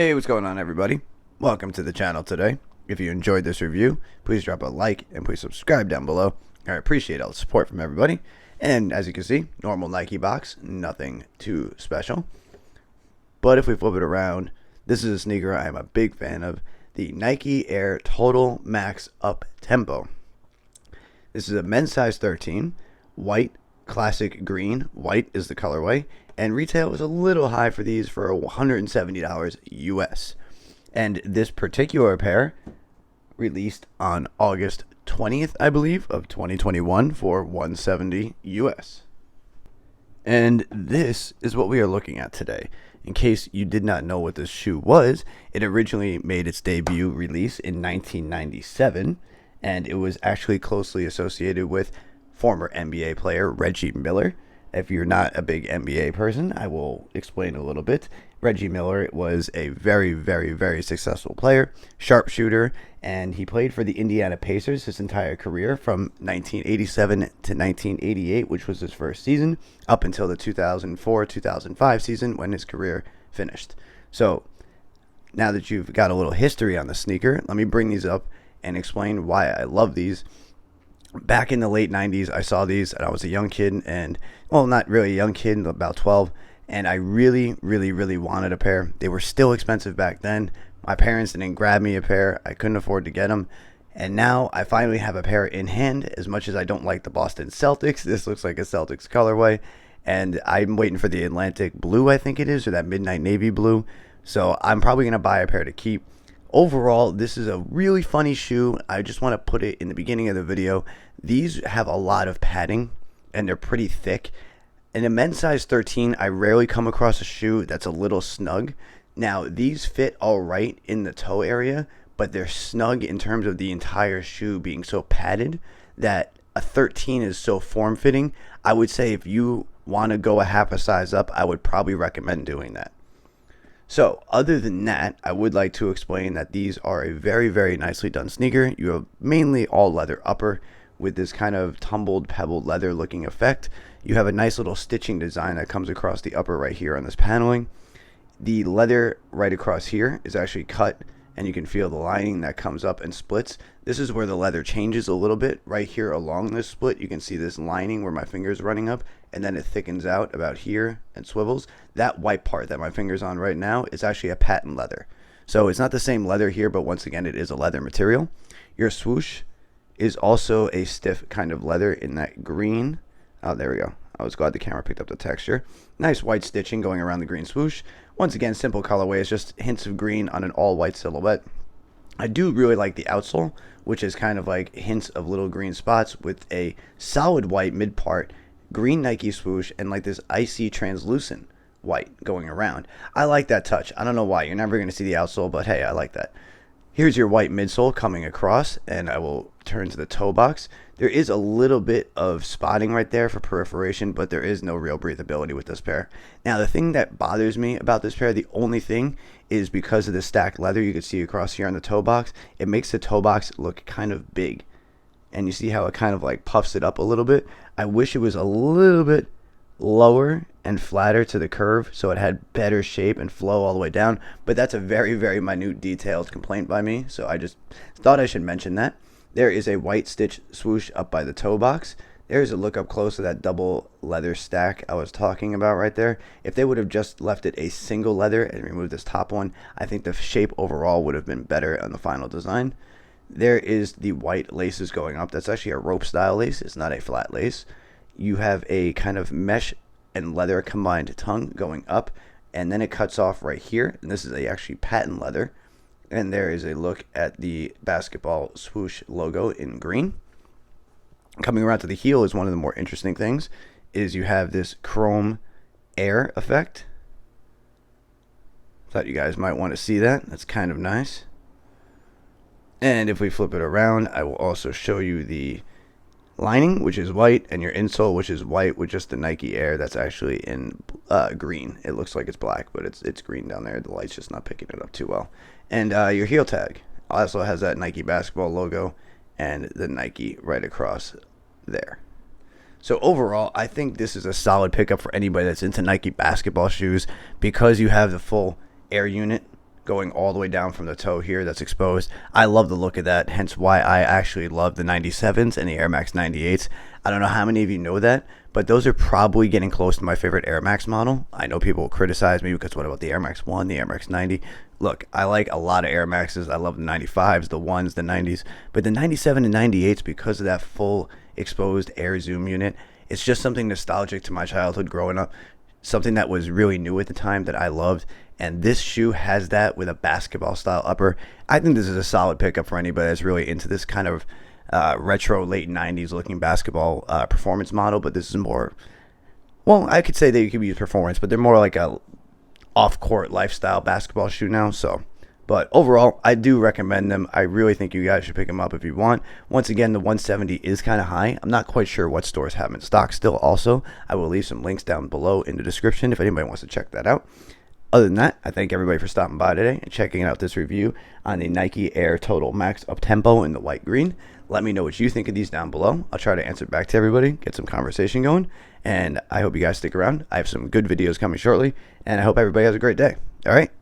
Hey, what's going on, everybody? Welcome to the channel today. If you enjoyed this review, please drop a like and please subscribe down below. I appreciate all the support from everybody. And as you can see, normal Nike box, nothing too special. But if we flip it around, this is a sneaker I am a big fan of, the Nike Air Total Max Uptempo. This is a men's size 13, white, classic green. White is the colorway, and retail is a little high for these for $170 US. And this particular pair released on August 20th, I believe, of 2021 for $170 US. And this is what we are looking at today. In case you did not know what this shoe was, it originally made its debut release in 1997, and it was actually closely associated with former NBA player Reggie Miller. If you're not a big NBA person, I will explain a little bit. Reggie Miller was a very successful player, sharpshooter, and he played for the Indiana Pacers his entire career from 1987 to 1988, which was his first season, up until the 2004-2005 season when his career finished. So now that you've got a little history on the sneaker, let me bring these up and explain why I love these. Back in the late 90s, I saw these, and I was a young kid, and, well, not really a young kid, about 12, and I really wanted a pair. They were still expensive back then. My parents didn't grab me a pair. I couldn't afford to get them, and now I finally have a pair in hand. As much as I don't like the Boston Celtics, this looks like a Celtics colorway, and I'm waiting for the Atlantic blue, I think it is, or that midnight navy blue, so I'm probably going to buy a pair to keep. Overall, this is a really funny shoe. I just want to put it in the beginning of the video. These have a lot of padding, and they're pretty thick. In a men's size 13, I rarely come across a shoe that's a little snug. Now, these fit all right in the toe area, but they're snug in terms of the entire shoe being so padded that a 13 is so form-fitting. I would say if you want to go a half a size up, I would probably recommend doing that. So, other than that, I would like to explain that these are a very nicely done sneaker. You have mainly all leather upper with this kind of tumbled, pebbled leather looking effect. You have a nice little stitching design that comes across the upper right here on this paneling. The leather right across here is actually cut, and you can feel the lining that comes up and splits. This is where the leather changes a little bit. Right here along this split, you can see this lining where my finger is running up, and then it thickens out about here and swivels. That white part that my finger's on right now is actually a patent leather. So it's not the same leather here, but once again, it is a leather material. Your swoosh is also a stiff kind of leather in that green. Oh, there we go. I was glad the camera picked up the texture. Nice white stitching going around the green swoosh. Once again, simple colorway. It's just hints of green on an all white silhouette. I do really like the outsole, which is kind of like hints of little green spots with a solid white mid part, green Nike swoosh, and like this icy translucent white going around. I like that touch. I don't know why. You're never going to see the outsole, but hey, I like that. Here's your white midsole coming across, and I will turn to the toe box. There is a little bit of spotting right there for perforation, but there is no real breathability with this pair. Now, the thing that bothers me about this pair, the only thing, is because of the stacked leather you can see across here on the toe box, it makes the toe box look kind of big. And you see how it kind of like puffs it up a little bit? I wish it was a little bit lower and flatter to the curve so it had better shape and flow all the way down, but that's a very minute detailed complaint by me, so I just thought I should mention that. There is a white stitch swoosh up by the toe box. There's a look up close to that double leather stack I was talking about right there. If they would have just left it a single leather and removed this top one, I think the shape overall would have been better on the final design. There is the white laces going up. That's actually a rope style lace. It's not a flat lace. You have a kind of mesh and leather combined tongue going up, and then it cuts off right here, and this is a actually patent leather. And there is a look at the basketball swoosh logo in green. Coming around to the heel is one of the more interesting things, is you have this chrome air effect. Thought you guys might want to see that. That's kind of nice. And if we flip it around, I will also show you the lining, which is white, and your insole, which is white with just the Nike Air that's actually in green. It looks like it's black, but it's green down there. The light's just not picking it up too well. And your heel tag also has that Nike basketball logo and the Nike right across there. So overall, I think this is a solid pickup for anybody that's into Nike basketball shoes because you have the full air unit going all the way down from the toe here that's exposed. I love the look of that, hence why I actually love the 97s and the Air Max 98s. I don't know how many of you know that, but those are probably getting close to my favorite Air Max model. I know people will criticize me because what about the Air Max 1, the Air Max 90? Look, I like a lot of Air Maxes. I love the 95s, the 1s, the 90s, but the 97 and 98s, because of that full exposed air zoom unit, it's just something nostalgic to my childhood growing up, something that was really new at the time that I loved. And this shoe has that with a basketball style upper. I think this is a solid pickup for anybody that's really into this kind of retro late 90s looking basketball performance model. But this is more, well, I could say they could use performance, but they're more like a off-court lifestyle basketball shoe now. So, but overall, I do recommend them. I really think you guys should pick them up if you want. Once again, the 170 is kind of high. I'm not quite sure what stores have them in stock still. Also, I will leave some links down below in the description if anybody wants to check that out. Other than that, I thank everybody for stopping by today and checking out this review on the Nike Air Total Max Uptempo in the white green. Let me know what you think of these down below. I'll try to answer back to everybody, get some conversation going, and I hope you guys stick around. I have some good videos coming shortly, and I hope everybody has a great day. All right?